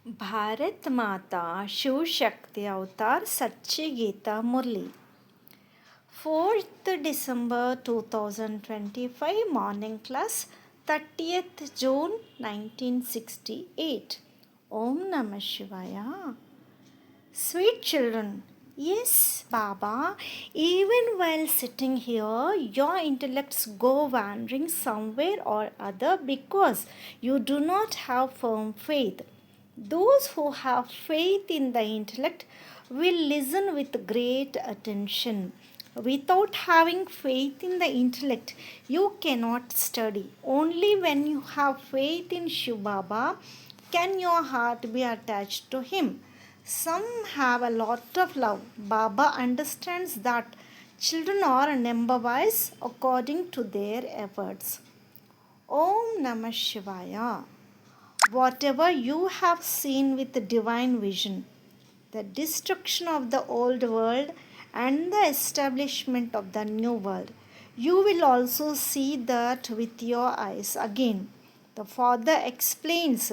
भारत माता शिव शक्ति अवतार सच्ची गीता मुरली 4th December 2025 morning class 30th June 1968 Om Namah Shivaya. Sweet children, yes, Baba, even while sitting here, your intellects go wandering somewhere or other because you do not have firm faith. Those who have faith in the intellect will listen with great attention. Without having faith in the intellect, you cannot study. Only when you have faith in Shiv Baba can your heart be attached to him. Some have a lot of love. Baba understands that children are number wise according to their efforts. Om Namah Shivaya. Whatever you have seen with divine vision, the destruction of the old world and the establishment of the new world, you will also see that with your eyes again. The Father explains,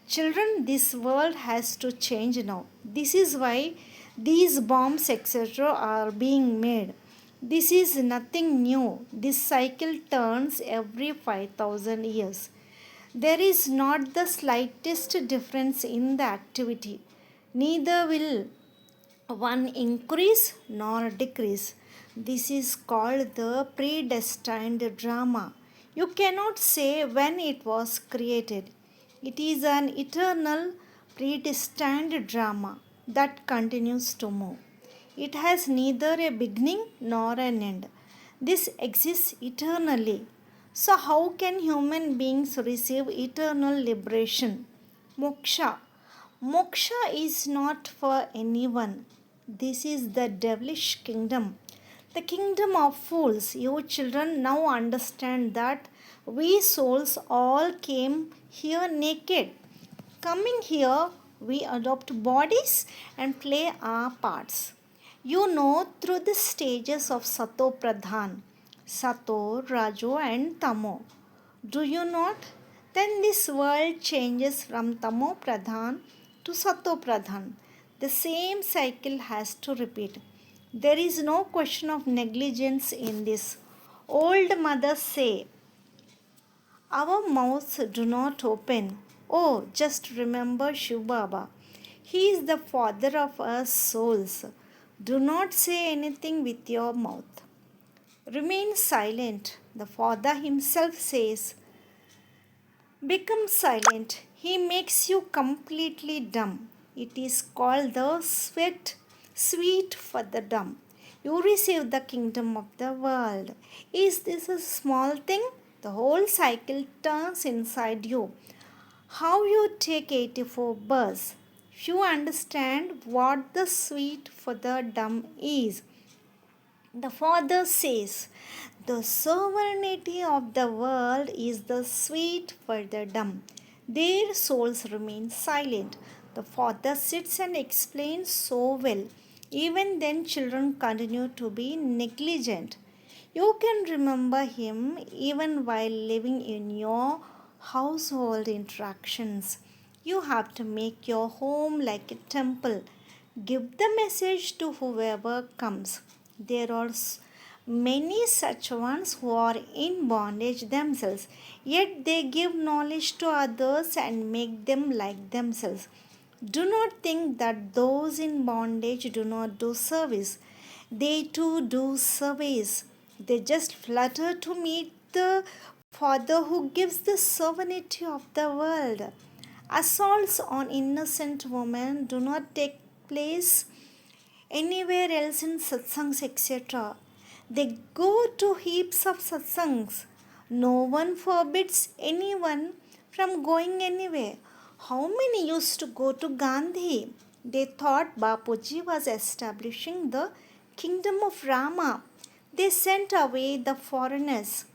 children, this world has to change now. This is why these bombs, etc., are being made. This is nothing new. This cycle turns every 5,000 years. There is not the slightest difference in the activity. Neither will one increase nor decrease. This is called the predestined drama. You cannot say when it was created. It is an eternal predestined drama that continues to move. It has neither a beginning nor an end. This exists eternally. So, how can human beings receive eternal liberation? Moksha. Moksha is not for anyone. This is the devilish kingdom. The kingdom of fools. You children now understand that we souls all came here naked. Coming here, we adopt bodies and play our parts. You know through the stages of Sato Pradhan, Sato, Rajo, and Tamo. Do you not? Then this world changes from Tamo Pradhan to Sato Pradhan. The same cycle has to repeat. There is no question of negligence in this. Old mothers say, our mouths do not open. Oh, just remember Shiv Baba. He is the father of us souls. Do not say anything with your mouth. Remain silent. The Father Himself says, become silent. He makes you completely dumb. It is called the sweet for the dumb. You receive the kingdom of the world. Is this a small thing? The whole cycle turns inside you. How you take 84 births. If you understand what the sweet for the dumb is, the Father says, the sovereignty of the world is the sweet for the dumb. Their souls remain silent. The Father sits and explains so well. Even then, children continue to be negligent. You can remember Him even while living in your household interactions. You have to make your home like a temple. Give the message to whoever comes. There are many such ones who are in bondage themselves, yet they give knowledge to others and make them like themselves. Do not think that those in bondage do not do service. They too do service. They just flutter to meet the Father who gives the sovereignty of the world. Assaults on innocent women do not take place anywhere else in satsangs, etc. They go to heaps of satsangs. No one forbids anyone from going anywhere. How many used to go to Gandhi? They thought Bapuji was establishing the kingdom of Rama. They sent away the foreigners.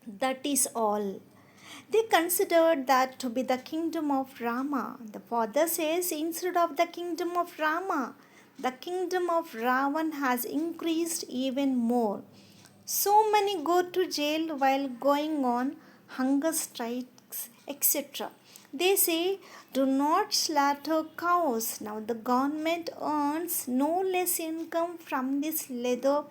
That is all. They considered that to be the kingdom of Rama. The Father says, instead of the kingdom of Rama, the kingdom of Ravan has increased even more. So many go to jail while going on hunger strikes, etc. They say, do not slaughter cows. Now the government earns no less income from this leather,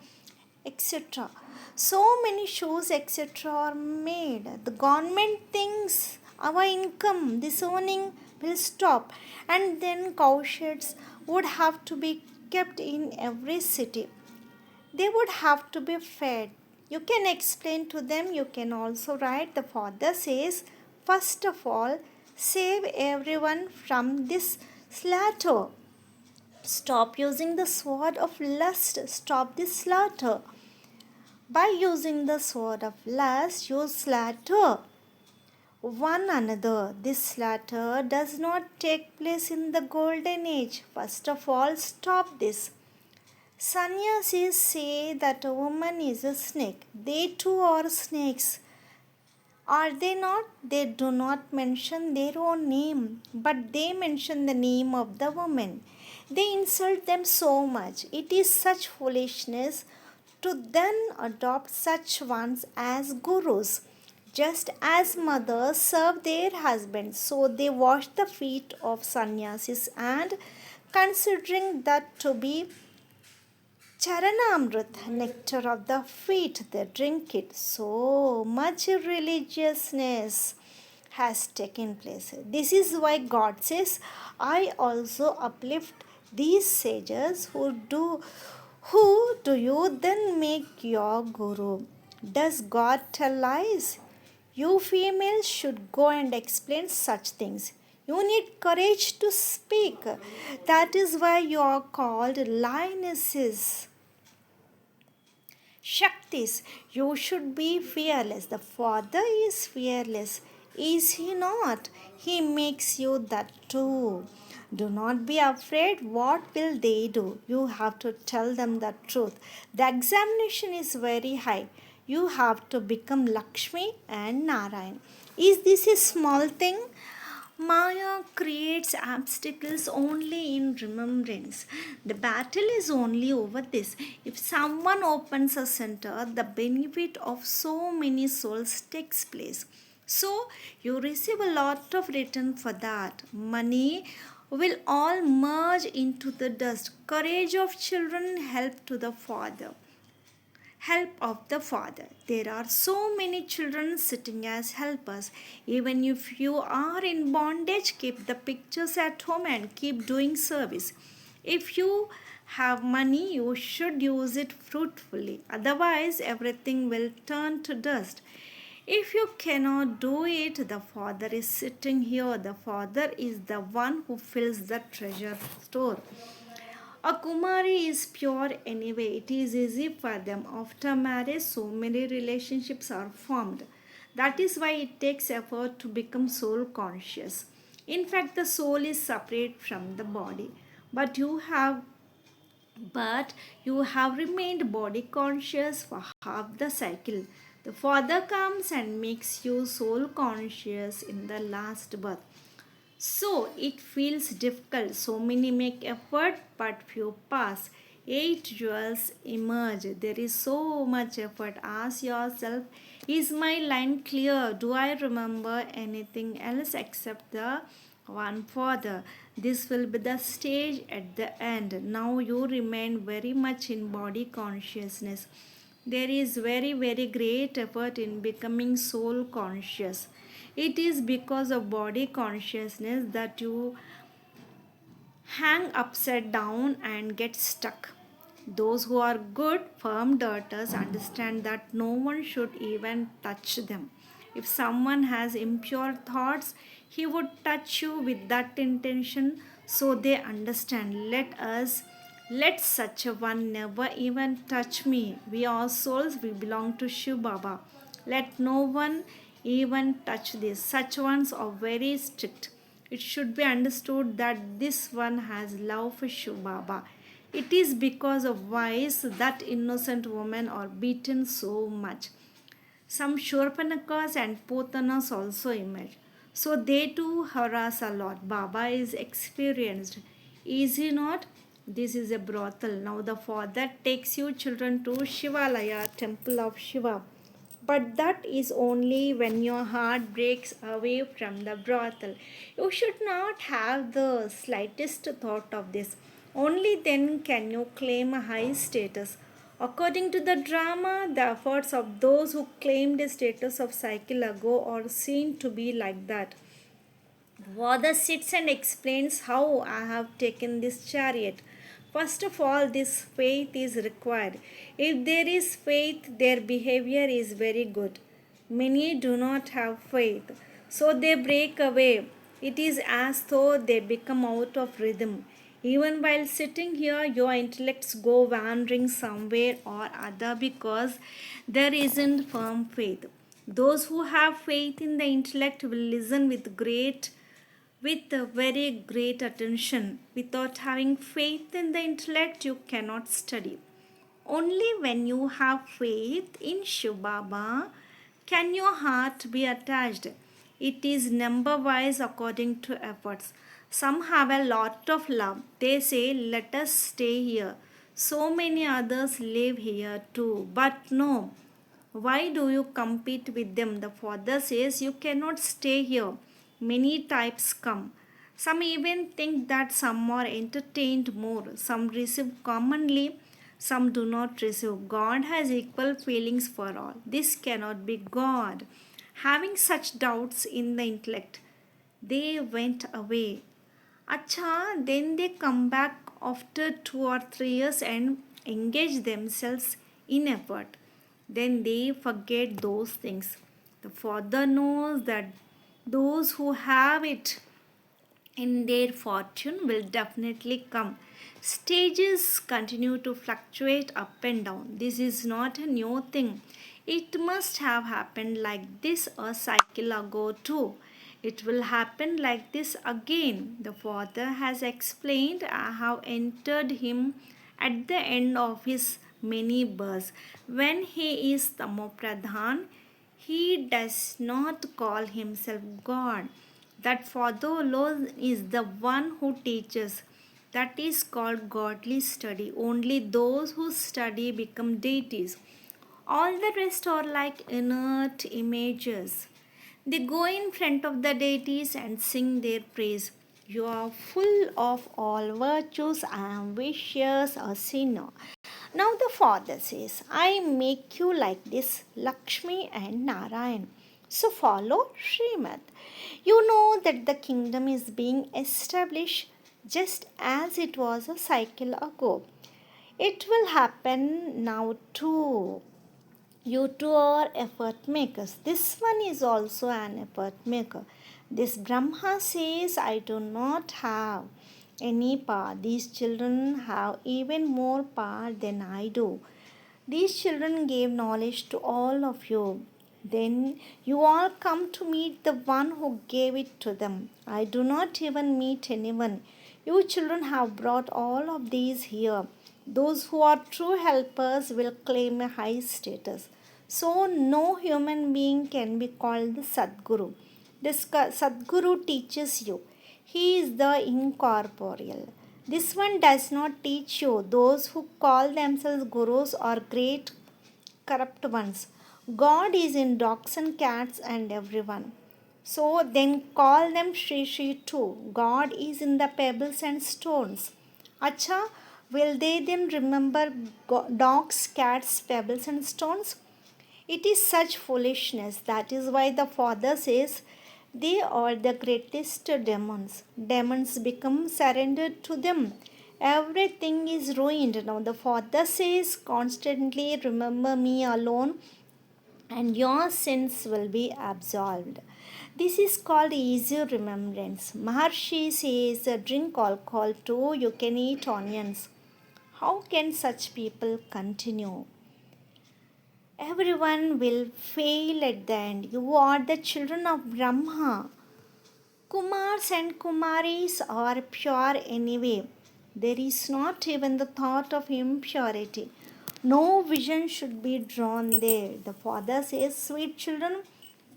etc. So many shoes, etc. are made. The government thinks our income, this earning will stop, and then cow sheds would have to be kept in every city. They would have to be fed. You can explain to them, you can also write. The father says, first of all, save everyone from this slaughter. Stop using the sword of lust. Stop this slaughter. By using the sword of lust, you slaughter one another. This slaughter does not take place in the golden age. First of all, stop this. Sannyasis say that a woman is a snake. They too are snakes. Are they not? They do not mention their own name, but they mention the name of the woman. They insult them so much. It is such foolishness to then adopt such ones as gurus. Just as mothers serve their husbands, so they wash the feet of sannyasis, and considering that to be Charanamrit, nectar of the feet, they drink it. So much religiousness has taken place. This is why God says, I also uplift these sages who do you then make your guru? Does God tell lies? You females should go and explain such things. You need courage to speak. That is why you are called lionesses. Shaktis, you should be fearless. The Father is fearless. Is He not? He makes you that too. Do not be afraid. What will they do? You have to tell them the truth. The examination is very high. You have to become Lakshmi and Narayan. Is this a small thing? Maya creates obstacles only in remembrance. The battle is only over this. If someone opens a center, the benefit of so many souls takes place. So you receive a lot of return for that. Money will all merge into the dust. Courage of children help to the Father. Help of the Father. There are so many children sitting as helpers. Even if you are in bondage, keep the pictures at home and keep doing service. If you have money, you should use it fruitfully. Otherwise, everything will turn to dust. If you cannot do it, the Father is sitting here. The Father is the one who fills the treasure store. A Kumari is pure anyway. It is easy for them. After marriage, so many relationships are formed. That is why it takes effort to become soul conscious. In fact, the soul is separate from the body. But you have remained body conscious for half the cycle. The Father comes and makes you soul conscious in the last birth. So it feels difficult. So many make effort, but few pass. 8 jewels emerge. There is so much effort. Ask yourself, is my line clear? Do I remember anything else except the one Father? This will be the stage at the end. Now you remain very much in body consciousness. There is very great effort in becoming soul conscious. It is because of body consciousness that you hang upside down and get stuck. Those who are good, firm darters understand that no one should even touch them. If someone has impure thoughts, he would touch you with that intention, so they understand. Let such a one never even touch me. We are souls, we belong to Shiv Baba. Let no one even touch this. Such ones are very strict. It should be understood that this one has love for Shiv Baba. It is because of vice that innocent women are beaten so much. Some Shurpanakas and Potanas also emerge. So they too harass a lot. Baba is experienced. Is he not? This is a brothel. Now the Father takes you children to Shivalaya, temple of Shiva. But that is only when your heart breaks away from the brothel. You should not have the slightest thought of this. Only then can you claim a high status. According to the drama, the efforts of those who claimed a status of cycle ago are seen to be like that. Father sits and explains how I have taken this chariot. First of all, this faith is required. If there is faith, their behavior is very good. Many do not have faith, so they break away. It is as though they become out of rhythm. Even while sitting here, your intellects go wandering somewhere or other because there isn't firm faith. Those who have faith in the intellect will listen with a very great attention. Without having faith in the intellect, you cannot study. Only when you have faith in Shiv Baba can your heart be attached. It is number wise according to efforts. Some have a lot of love. They say, let us stay here. So many others live here too. But no, why do you compete with them? The father says you cannot stay here. Many types come. Some even think that some are entertained more. Some receive commonly, some do not receive. God has equal feelings for all. This cannot be God. Having such doubts in the intellect, they went away. Acha, then they come back after 2 or 3 years and engage themselves in effort. Then they forget those things. The Father knows that those who have it in their fortune will definitely come. Stages continue to fluctuate up and down. This is not a new thing. It must have happened like this a cycle ago too. It will happen like this again. The Father has explained, I have entered him at the end of his many births. When he is Tamopradhan, he does not call himself God. That Father alone is the one who teaches. That is called godly study. Only those who study become deities. All the rest are like inert images. They go in front of the deities and sing their praise. You are full of all virtues. I am vicious, a sinner. Now the father says, I make you like this, Lakshmi and Narayan. So follow Srimad. You know that the kingdom is being established just as it was a cycle ago. It will happen now too. You two are effort makers. This one is also an effort maker. This Brahma says, I do not have any power. These children have even more power than I do. These children gave knowledge to all of you. Then you all come to meet the one who gave it to them. I do not even meet anyone. You children have brought all of these here. Those who are true helpers will claim a high status. So, no human being can be called the Sadguru. This Sadguru teaches you. He is the incorporeal. This one does not teach you. Those who call themselves gurus are great corrupt ones. God is in dogs and cats and everyone. So then call them Shri Shri too. God is in the pebbles and stones. Acha, will they then remember dogs, cats, pebbles and stones? It is such foolishness. That is why the Father says they are the greatest demons. Demons become surrendered to them. Everything is ruined. Now the Father says constantly, remember me alone and your sins will be absolved. This is called easy remembrance. Maharshi says, drink alcohol too, you can eat onions. How can such people continue? Everyone will fail at the end. You are the children of Brahma. Kumars and Kumaris are pure anyway. There is not even the thought of impurity. No vision should be drawn there. The father says, sweet children,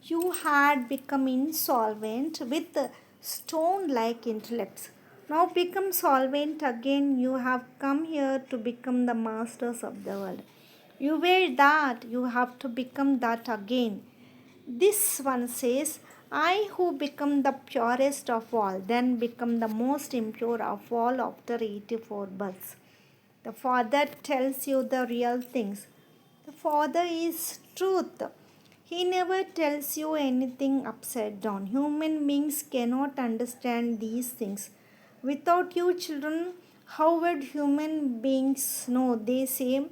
you had become insolvent with stone like intellects. Now become solvent again. You have come here to become the masters of the world. You were that, you have to become that again. This one says, I who become the purest of all, then become the most impure of all after 84 births. The Father tells you the real things. The Father is truth. He never tells you anything upside down. Human beings cannot understand these things. Without you, children, how would human beings know? They say,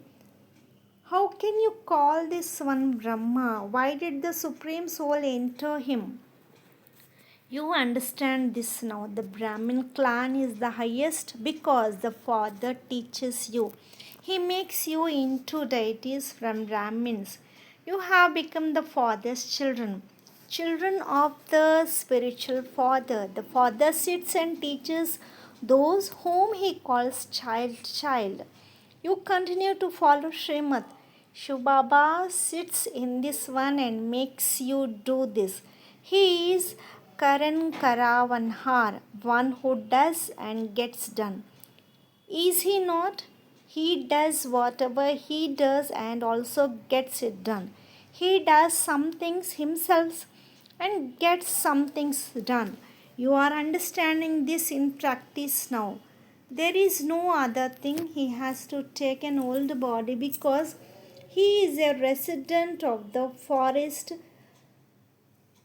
how can you call this one Brahma? Why did the Supreme Soul enter him? You understand this now. The Brahmin clan is the highest because the Father teaches you. He makes you into deities from Brahmins. You have become the Father's children, children of the spiritual Father. The Father sits and teaches those whom he calls child. You continue to follow Srimad. Shiv Baba sits in this one and makes you do this. He is Karan Karavanhar, one who does and gets done. Is he not? He does whatever he does and also gets it done. He does some things himself and gets some things done. You are understanding this in practice now. There is no other thing. He has to take an old body because he is a resident of the forest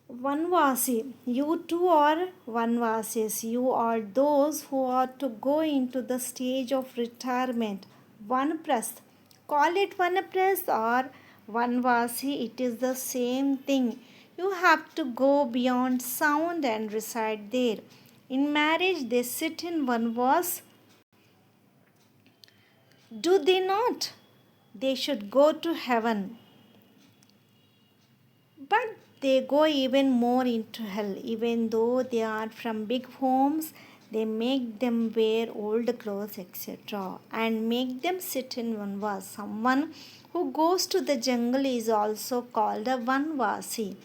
Vanvasi. You too are Vanvasis. You are those who are to go into the stage of retirement. Vanaprasth. Call it Vanaprasth or Vanvasi, it is the same thing. You have to go beyond sound and reside there. In marriage, they sit in Vanvas. Do they not? They should go to heaven. But they go even more into hell. Even though they are from big homes, they make them wear old clothes, etc., and make them sit in vanvas. Someone who goes to the jungle is also called a vanvasi.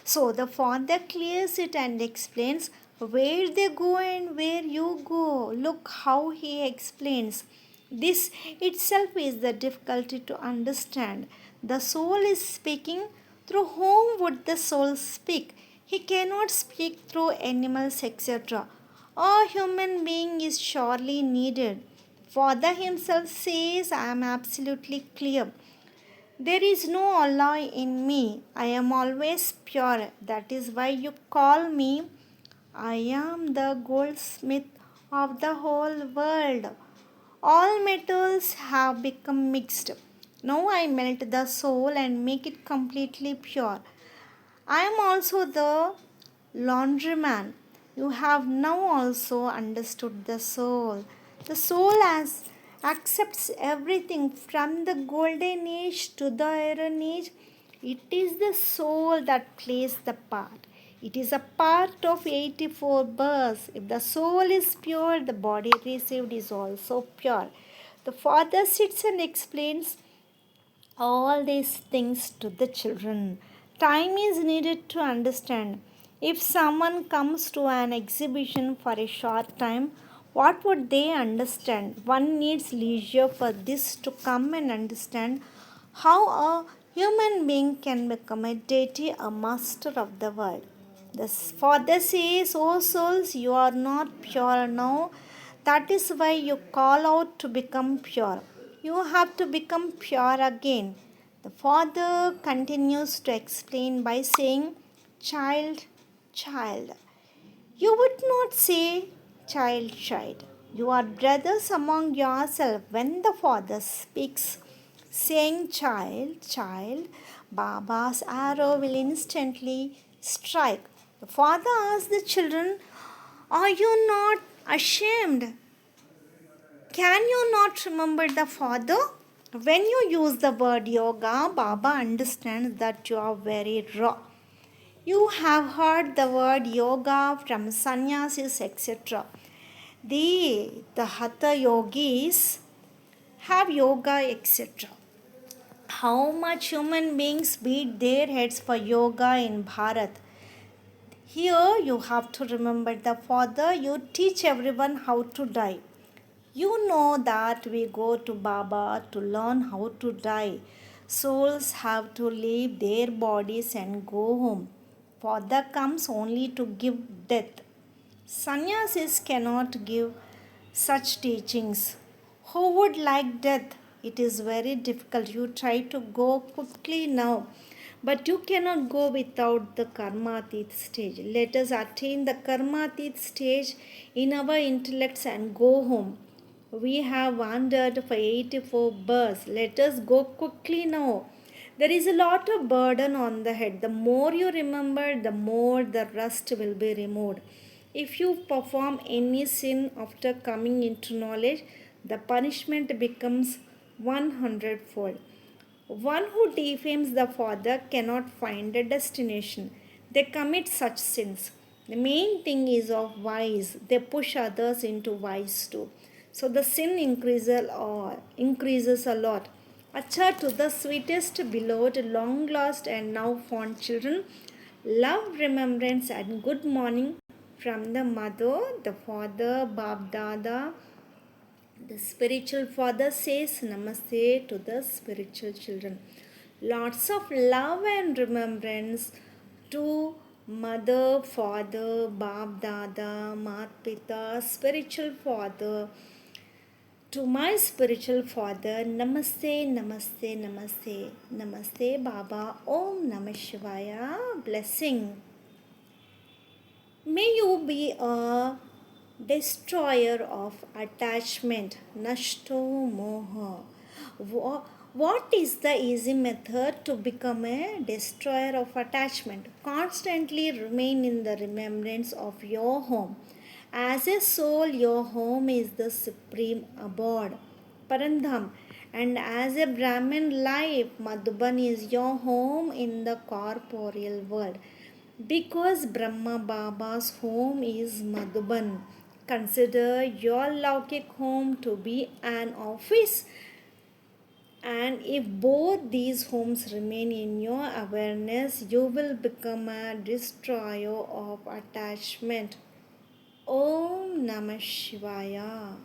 So the father clears it and explains where they go and where you go. Look how he explains. This itself is the difficulty to understand. The soul is speaking. Through whom would the soul speak? He cannot speak through animals, etc. A human being is surely needed. Father himself says, I am absolutely clear. There is no alloy in me. I am always pure. That is why you call me. I am the goldsmith of the whole world. All metals have become mixed. Now I melt the soul and make it completely pure. I am also the laundryman. You have now also understood the soul. The soul accepts everything from the golden age to the iron age. It is the soul that plays the part. It is a part of 84 births. If the soul is pure, the body received is also pure. The Father sits and explains all these things to the children. Time is needed to understand. If someone comes to an exhibition for a short time, what would they understand? One needs leisure for this to come and understand how a human being can become a deity, a master of the world. The Father says, O souls, you are not pure now. That is why you call out to become pure. You have to become pure again. The Father continues to explain by saying, Child, child. You would not say, Child, child. You are brothers among yourself. When the Father speaks, saying, Child, child, Baba's arrow will instantly strike. The Father asks the children, Are you not ashamed? Can you not remember the Father? When you use the word yoga, Baba understands that you are very raw. You have heard the word yoga from sannyasis, etc. The hatha yogis have yoga, etc. How much human beings beat their heads for yoga in Bharat? Here you have to remember the Father. You teach everyone how to die. You know that we go to Baba to learn how to die. Souls have to leave their bodies and go home. Father comes only to give death. Sannyasis cannot give such teachings. Who would like death? It is very difficult. You try to go quickly now, but you cannot go without the karmatit stage. Let us attain the karmatit stage in our intellects and go home. We have wandered for 84 births. Let us go quickly now. There is a lot of burden on the head. The more you remember, the more the rust will be removed. If you perform any sin after coming into knowledge, the punishment becomes 100-fold. One who defames the Father cannot find a destination. They commit such sins. The main thing is of vice. They push others into vice too. So the sin increases a lot. Acha, to the sweetest, beloved, long lost, and now fond children, love, remembrance, and good morning from the mother, the father, Bab Dada. The spiritual father says namaste to the spiritual children. Lots of love and remembrance to mother, father, Bab Dada, Mat Pita, spiritual father. To my spiritual father, namaste, namaste, namaste, namaste, Baba, Om Namah Shivaya, blessing. May you be a destroyer of attachment. Nashto moha. What is the easy method to become a destroyer of attachment? Constantly remain in the remembrance of your home. As a soul, your home is the supreme abode, Parandham. And as a Brahmin life, Madhuban is your home in the corporeal world. Because Brahma Baba's home is Madhuban, consider your Laukik home to be an office. And if both these homes remain in your awareness, you will become a destroyer of attachment. Om Namah Shivaya.